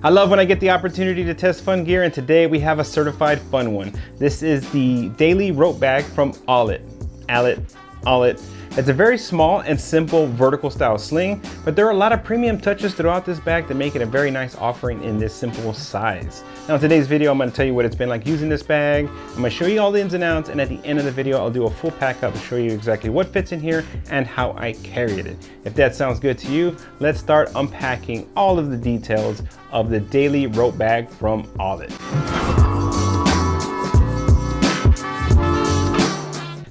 I love when I get the opportunity to test fun gear, and today we have a certified fun one. This is the Daily Rope Bag from Allett. Allett. It's a very small and simple vertical style sling, but there are a lot of premium touches throughout this bag that make it a very nice offering in this simple size. Now in today's video, I'm going to tell you what it's been like using this bag. I'm going to show you all the ins and outs, and at the end of the video, I'll do a full pack up to show you exactly what fits in here and how I carried it. If that sounds good to you, let's start unpacking all of the details of the Daily Rope Bag from Allett.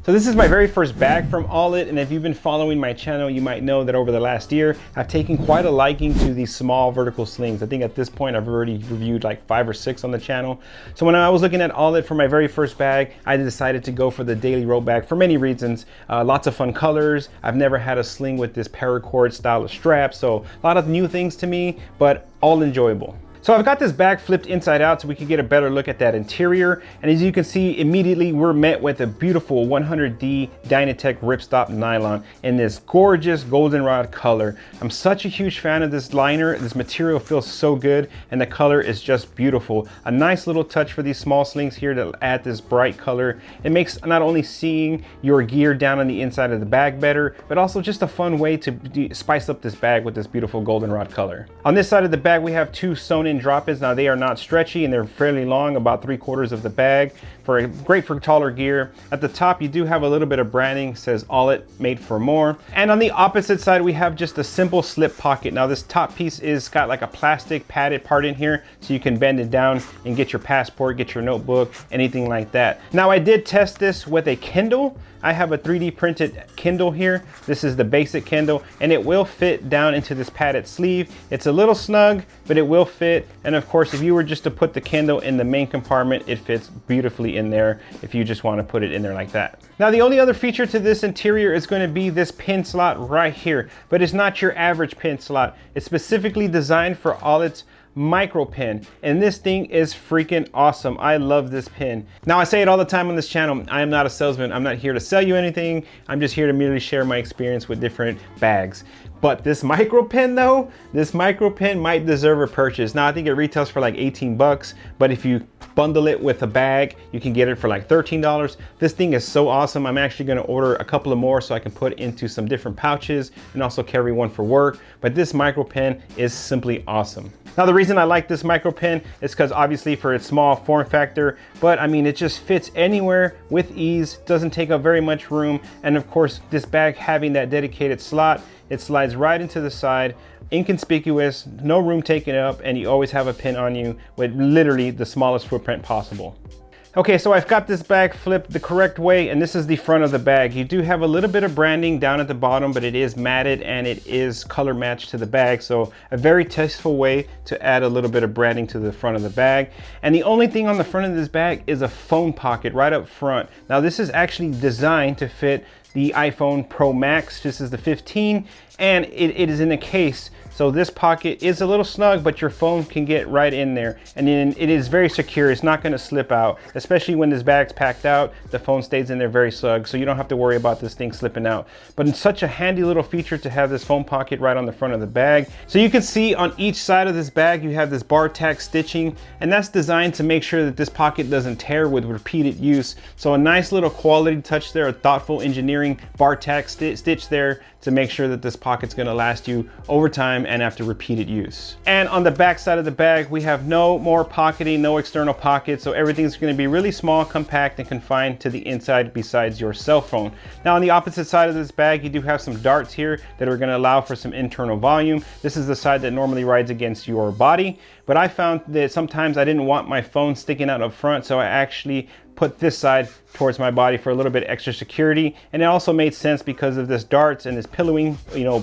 So this is my very first bag from Allett, and if you've been following my channel, you might know that over the last year, I've taken quite a liking to these small vertical slings. I think at this point, I've already reviewed like 5 or 6 on the channel. So when I was looking at Allett for my very first bag, I decided to go for the Daily Rope Bag for many reasons. Lots of fun colors. I've never had a sling with this paracord style of strap, so a lot of new things to me, but all enjoyable. So I've got this bag flipped inside out so we can get a better look at that interior. And as you can see, immediately we're met with a beautiful 100D Dynatech ripstop nylon in this gorgeous goldenrod color. I'm such a huge fan of this liner. This material feels so good and the color is just beautiful. A nice little touch for these small slings here to add this bright color. It makes not only seeing your gear down on the inside of the bag better, but also just a fun way to spice up this bag with this beautiful goldenrod color. On this side of the bag, we have 2 sewn-in drop-ins. Now they are not stretchy and they're fairly long, about 3/4 of the bag. Great for taller gear. At the top, you do have a little bit of branding. It says Allett, made for more. And on the opposite side, we have just a simple slip pocket. Now this top piece is got like a plastic padded part in here, so you can bend it down and get your passport, get your notebook, anything like that. Now I did test this with a Kindle. I have a 3D printed Kindle here. This is the basic Kindle, and it will fit down into this padded sleeve. It's a little snug, but it will fit. And of course, if you were just to put the Kindle in the main compartment, it fits beautifully in there if you just want to put it in there like that. Now, the only other feature to this interior is going to be this pin slot right here, but it's not your average pin slot. It's specifically designed for Allett's Micro Pen, and this thing is freaking awesome. I love this pen. Now I say it all the time on this channel, I am not a salesman. I'm not here to sell you anything. I'm just here to merely share my experience with different bags. But this Micro Pen though, this Micro Pen might deserve a purchase. Now I think it retails for like 18 bucks, but if you bundle it with a bag, you can get it for like $13. This thing is so awesome. I'm actually gonna order a couple of more so I can put into some different pouches and also carry one for work. But this Micro Pen is simply awesome. Now the reason I like this Micro Pen is because obviously for its small form factor, but I mean it just fits anywhere with ease, doesn't take up very much room, and of course this bag having that dedicated slot, it slides right into the side, inconspicuous, no room taken up, and you always have a pin on you with literally the smallest footprint possible. Okay, so I've got this bag flipped the correct way, and this is the front of the bag. You do have a little bit of branding down at the bottom, but it is matted and it is color matched to the bag. So a very tasteful way to add a little bit of branding to the front of the bag. And the only thing on the front of this bag is a phone pocket right up front. Now this is actually designed to fit the iPhone Pro Max. This is the 15, and it is in a case. So this pocket is a little snug, but your phone can get right in there. And then it is very secure. It's not gonna slip out, especially when this bag's packed out. The phone stays in there very snug, so you don't have to worry about this thing slipping out. But it's such a handy little feature to have this phone pocket right on the front of the bag. So you can see on each side of this bag, you have this bar tack stitching, and that's designed to make sure that this pocket doesn't tear with repeated use. So a nice little quality touch there, a thoughtful engineering bar tack stitch there to make sure that this pocket's gonna last you over time and after repeated use. And on the back side of the bag, we have no more pocketing, no external pockets, so everything's gonna be really small, compact, and confined to the inside besides your cell phone. Now on the opposite side of this bag, you do have some darts here that are gonna allow for some internal volume. This is the side that normally rides against your body, but I found that sometimes I didn't want my phone sticking out up front, so I actually put this side towards my body for a little bit extra security. And it also made sense because of this darts and this pillowing,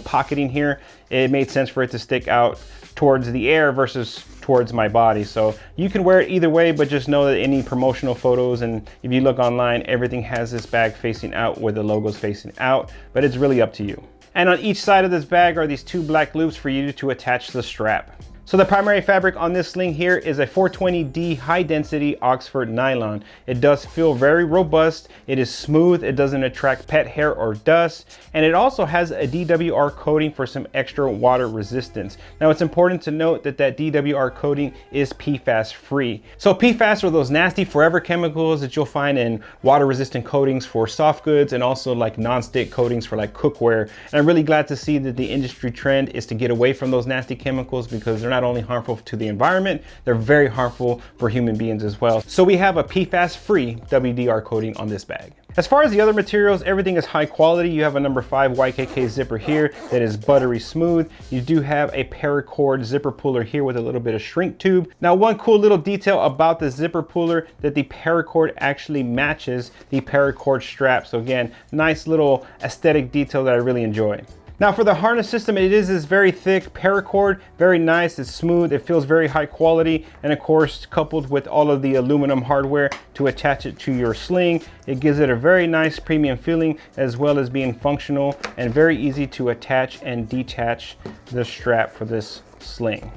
pocketing here. It made sense for it to stick out towards the air versus towards my body. So you can wear it either way, but just know that any promotional photos, and if you look online, everything has this bag facing out where the logo's facing out, but it's really up to you. And on each side of this bag are these 2 black loops for you to attach the strap. So the primary fabric on this sling here is a 420D high density Oxford nylon. It does feel very robust. It is smooth. It doesn't attract pet hair or dust. And it also has a DWR coating for some extra water resistance. Now it's important to note that that DWR coating is PFAS free. So PFAS are those nasty forever chemicals that you'll find in water resistant coatings for soft goods and also like non-stick coatings for like cookware. And I'm really glad to see that the industry trend is to get away from those nasty chemicals because they're not only harmful to the environment, they're very harmful for human beings as well. So we have a PFAS-free WDR coating on this bag. As far as the other materials, everything is high quality. You have a number 5 YKK zipper here that is buttery smooth. You do have a paracord zipper puller here with a little bit of shrink tube. Now, one cool little detail about the zipper puller that the paracord actually matches the paracord strap. So again, nice little aesthetic detail that I really enjoy. Now for the harness system, it is this very thick paracord, very nice, it's smooth, it feels very high quality, and of course coupled with all of the aluminum hardware to attach it to your sling, it gives it a very nice premium feeling as well as being functional and very easy to attach and detach the strap for this sling.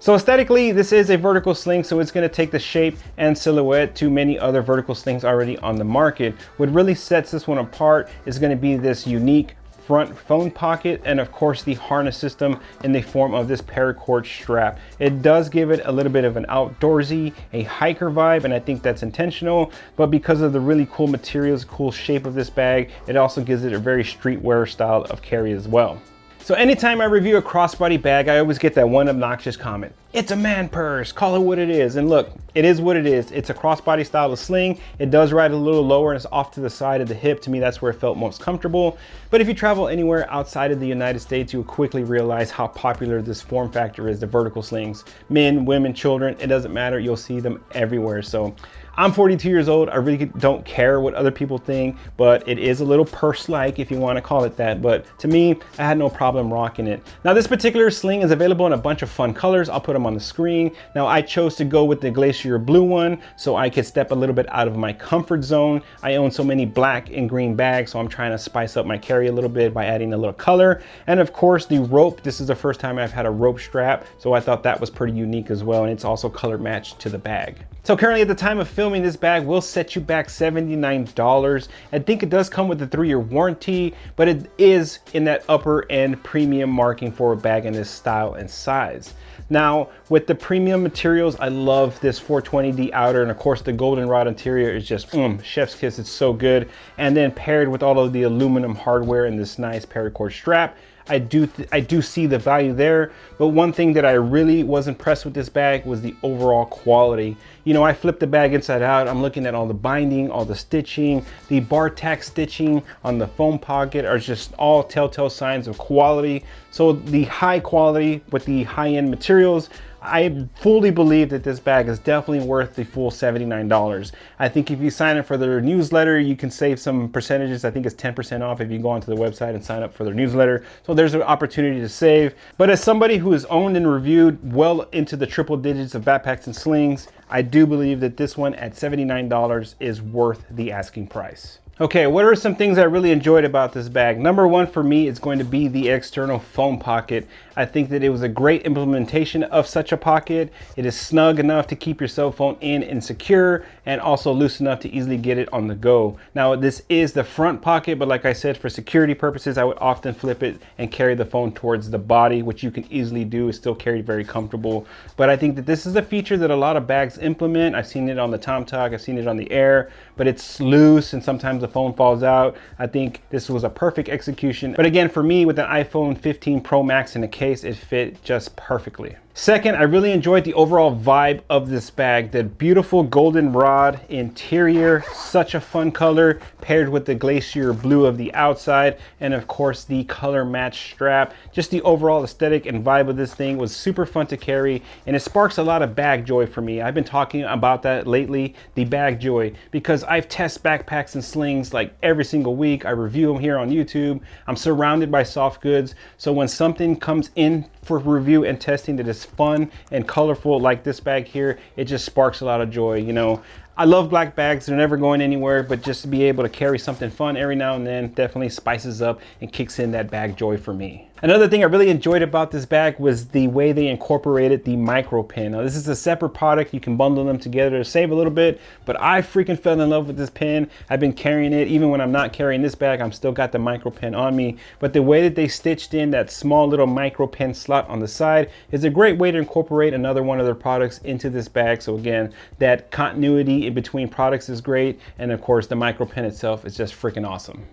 So aesthetically, this is a vertical sling, so it's gonna take the shape and silhouette to many other vertical slings already on the market. What really sets this one apart is gonna be this unique front phone pocket and of course the harness system in the form of this paracord strap. It does give it a little bit of an outdoorsy, a hiker vibe, and I think that's intentional, but because of the really cool materials, cool shape of this bag, it also gives it a very streetwear style of carry as well. So anytime I review a crossbody bag, I always get that one obnoxious comment. It's a man purse, call it what it is. And look, it is what it is. It's a crossbody style of sling. It does ride a little lower and it's off to the side of the hip. To me, that's where it felt most comfortable. But if you travel anywhere outside of the United States, you'll quickly realize how popular this form factor is, the vertical slings. Men, women, children, it doesn't matter. You'll see them everywhere. So I'm 42 years old. I really don't care what other people think, but it is a little purse-like if you want to call it that. But to me, I had no problem rocking it. Now this particular sling is available in a bunch of fun colors. I'll put them on the screen. Now I chose to go with the glacier blue one so I could step a little bit out of my comfort zone. I own so many black and green bags, so I'm trying to spice up my carry a little bit by adding a little color. And of course the rope, this is the first time I've had a rope strap, so I thought that was pretty unique as well, and it's also color matched to the bag. So currently at the time of filming, this bag will set you back $79. I think it does come with a 3-year warranty, but it is in that upper end premium marking for a bag in this style and size. Now with the premium materials, I love this 420D outer, and of course the goldenrod interior is just chef's kiss. It's so good. And then paired with all of the aluminum hardware and this nice paracord strap, I do see the value there. But one thing that I really was impressed with this bag was the overall quality. You know, I flipped the bag inside out. I'm looking at all the binding, all the stitching, the bar tack stitching on the foam pocket are just all telltale signs of quality. So the high quality with the high-end materials, I fully believe that this bag is definitely worth the full $79. I think if you sign up for their newsletter, you can save some percentages. I think it's 10% off if you go onto the website and sign up for their newsletter. So there's an opportunity to save. But as somebody who has owned and reviewed well into the triple digits of backpacks and slings, I do believe that this one at $79 is worth the asking price. Okay, what are some things I really enjoyed about this bag? Number one for me is going to be the external foam pocket. I think that it was a great implementation of such a pocket. It is snug enough to keep your cell phone in and secure, and also loose enough to easily get it on the go. Now this is the front pocket, but like I said, for security purposes, I would often flip it and carry the phone towards the body, which you can easily do. It's still carried very comfortable. But I think that this is a feature that a lot of bags implement. I've seen it on the TomTok, I've seen it on the Air, but it's loose and sometimes the phone falls out. I think this was a perfect execution. But again, for me, with an iPhone 15 Pro Max in a case, it fit just perfectly. Second, I really enjoyed the overall vibe of this bag. The beautiful goldenrod interior, such a fun color, paired with the glacier blue of the outside, and of course the color match strap. Just the overall aesthetic and vibe of this thing was super fun to carry, and it sparks a lot of bag joy for me. I've been talking about that lately, the bag joy, because I've tested backpacks and slings like every single week. I review them here on YouTube. I'm surrounded by soft goods, so when something comes in for review and testing that is fun and colorful like this bag here, it just sparks a lot of joy. You know, I love black bags, they're never going anywhere, but just to be able to carry something fun every now and then definitely spices up and kicks in that bag joy for me. Another thing I really enjoyed about this bag was the way they incorporated the micro pen. Now this is a separate product, you can bundle them together to save a little bit, but I freaking fell in love with this pen. I've been carrying it, even when I'm not carrying this bag, I'm still got the micro pen on me. But the way that they stitched in that small little micro pen slot on the side is a great way to incorporate another one of their products into this bag. So again, that continuity in between products is great, and of course the micro pen itself is just freaking awesome.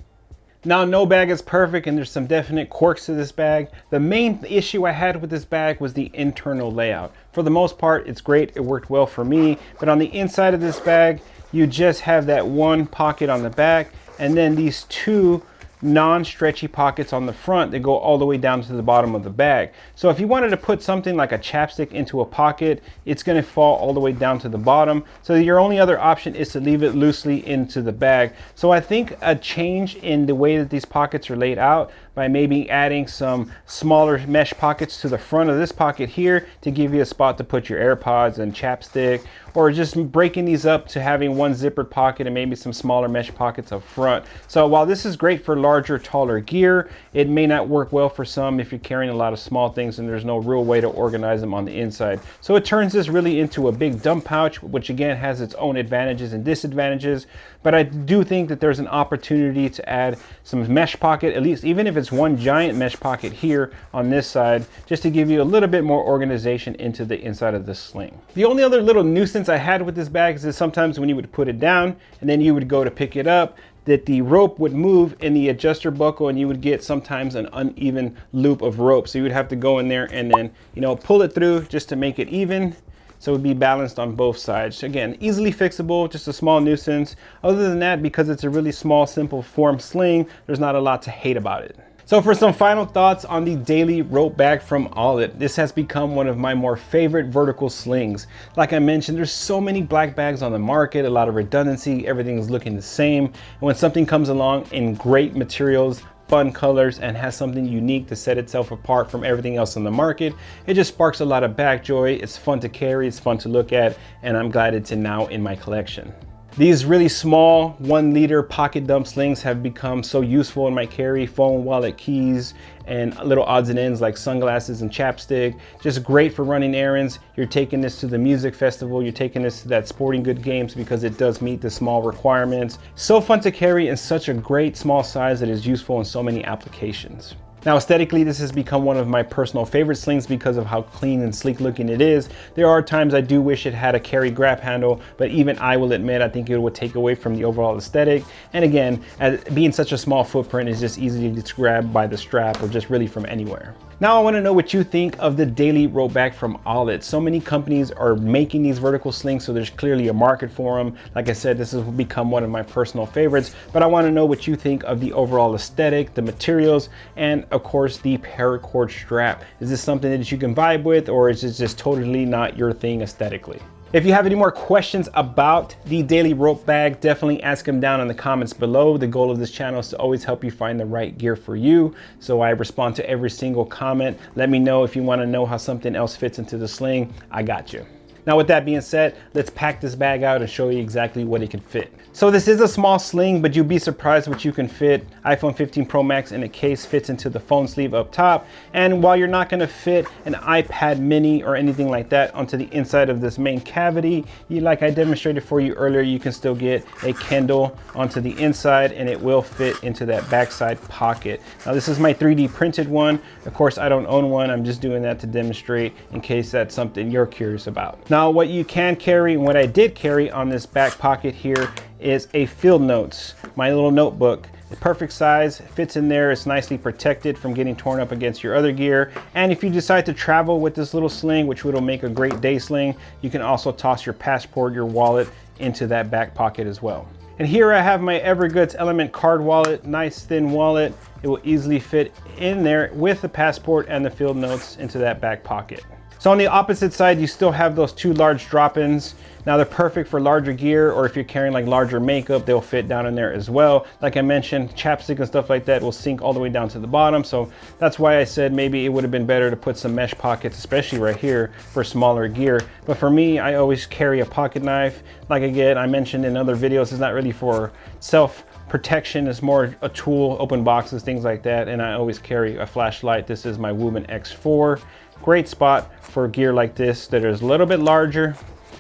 Now, no bag is perfect and there's some definite quirks to this bag. The main issue I had with this bag was the internal layout. For the most part, it's great, it worked well for me, but on the inside of this bag, you just have that one pocket on the back and then these two non-stretchy pockets on the front that go all the way down to the bottom of the bag. So if you wanted to put something like a chapstick into a pocket, it's going to fall all the way down to the bottom. So your only other option is to leave it loosely into the bag. So I think a change in the way that these pockets are laid out by maybe adding some smaller mesh pockets to the front of this pocket here to give you a spot to put your AirPods and chapstick, or just breaking these up to having one zippered pocket and maybe some smaller mesh pockets up front. So while this is great for larger, taller gear, it may not work well for some if you're carrying a lot of small things and there's no real way to organize them on the inside. So it turns this really into a big dump pouch, which again has its own advantages and disadvantages. But I do think that there's an opportunity to add some mesh pocket, at least even if it's one giant mesh pocket here on this side, just to give you a little bit more organization into the inside of the sling. The only other little nuisance I had with this bag is that sometimes when you would put it down and then you would go to pick it up, that the rope would move in the adjuster buckle and you would get sometimes an uneven loop of rope. So you would have to go in there and then, you know, pull it through just to make it even, so it would be balanced on both sides. Again, easily fixable, just a small nuisance. Other than that, because it's a really small, simple form sling, there's not a lot to hate about it. So for some final thoughts on the Daily Rope Bag from Allett, this has become one of my more favorite vertical slings. Like I mentioned, there's so many black bags on the market, a lot of redundancy, everything's looking the same. And when something comes along in great materials, fun colors, and has something unique to set itself apart from everything else on the market, it just sparks a lot of bag joy. It's fun to carry, it's fun to look at, and I'm glad it's now in my collection. These really small 1 liter pocket dump slings have become so useful in my carry, phone, wallet, keys, and little odds and ends like sunglasses and chapstick. Just great for running errands. You're taking this to the music festival, you're taking this to that sporting good games because it does meet the small requirements. So fun to carry in such a great small size that is useful in so many applications. Now aesthetically, this has become one of my personal favorite slings because of how clean and sleek looking it is. There are times I do wish it had a carry grab handle, but even I will admit I think it would take away from the overall aesthetic. And again, as being such a small footprint, is just easy to just grab by the strap or just really from anywhere. Now I want to know what you think of the Daily Rope Bag from Allett. So many companies are making these vertical slings, so there's clearly a market for them. Like I said, this has become one of my personal favorites, but I want to know what you think of the overall aesthetic, the materials, and of course the paracord strap. Is this something that you can vibe with, or is this just totally not your thing aesthetically? If you have any more questions about the Daily Rope Bag, definitely ask them down in the comments below. The goal of this channel is to always help you find the right gear for you. So I respond to every single comment. Let me know if you want to know how something else fits into the sling. I got you. Now with that being said, let's pack this bag out and show you exactly what it can fit. So this is a small sling, but you'd be surprised what you can fit. iPhone 15 Pro Max in a case fits into the phone sleeve up top. And while you're not gonna fit an iPad mini or anything like that onto the inside of this main cavity, like I demonstrated for you earlier, you can still get a Kindle onto the inside and it will fit into that backside pocket. Now this is my 3D printed one. Of course, I don't own one. I'm just doing that to demonstrate in case that's something you're curious about. Now what you can carry and what I did carry on this back pocket here is a field notes, my little notebook. The perfect size, fits in there, it's nicely protected from getting torn up against your other gear. And if you decide to travel with this little sling, which will make a great day sling, you can also toss your passport, your wallet into that back pocket as well. And here I have my Evergoods Element card wallet, nice thin wallet. It will easily fit in there with the passport and the field notes into that back pocket. So on the opposite side, you still have those two large drop-ins. Now they're perfect for larger gear, or if you're carrying like larger makeup, they'll fit down in there as well. Like I mentioned, chapstick and stuff like that will sink all the way down to the bottom. So that's why I said maybe it would have been better to put some mesh pockets, especially right here for smaller gear. But for me, I always carry a pocket knife. Like again, I mentioned in other videos, it's not really for self protection. It's more a tool, open boxes, things like that. And I always carry a flashlight. This is my Woman X4. Great spot for gear like this that is a little bit larger,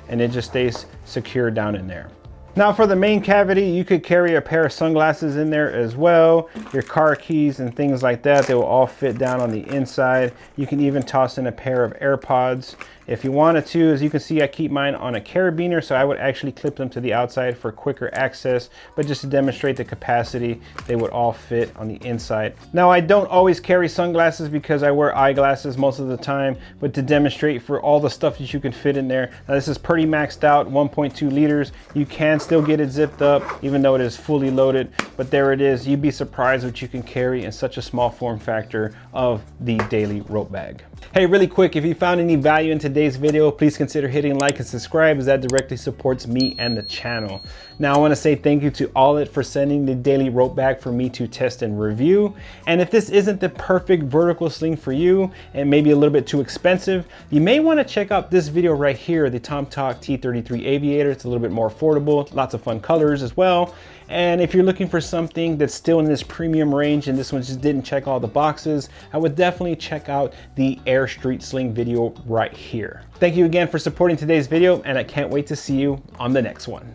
and it just stays secure down in there. Now for the main cavity, you could carry a pair of sunglasses in there as well, your car keys and things like that. They will all fit down on the inside. You can even toss in a pair of AirPods if you wanted to. As you can see, I keep mine on a carabiner, so I would actually clip them to the outside for quicker access, but just to demonstrate the capacity, they would all fit on the inside. Now I don't always carry sunglasses because I wear eyeglasses most of the time, but to demonstrate for all the stuff that you can fit in there. Now this is pretty maxed out, 1.2 liters. You can still get it zipped up even though it is fully loaded, but there it is. You'd be surprised what you can carry in such a small form factor of the daily rope bag. Hey, really quick, if you found any value in today's video, please consider hitting like and subscribe, as that directly supports me and the channel. Now I want to say thank you to Allett for sending the daily rope bag for me to test and review. And if this isn't the perfect vertical sling for you and maybe a little bit too expensive, you may want to check out this video right here, the Tomahawk T33 Aviator. It's a little bit more affordable, lots of fun colors as well. And if you're looking for something that's still in this premium range and this one just didn't check all the boxes, I would definitely check out the Air Street Sling video right here. Thank you again for supporting today's video, and I can't wait to see you on the next one.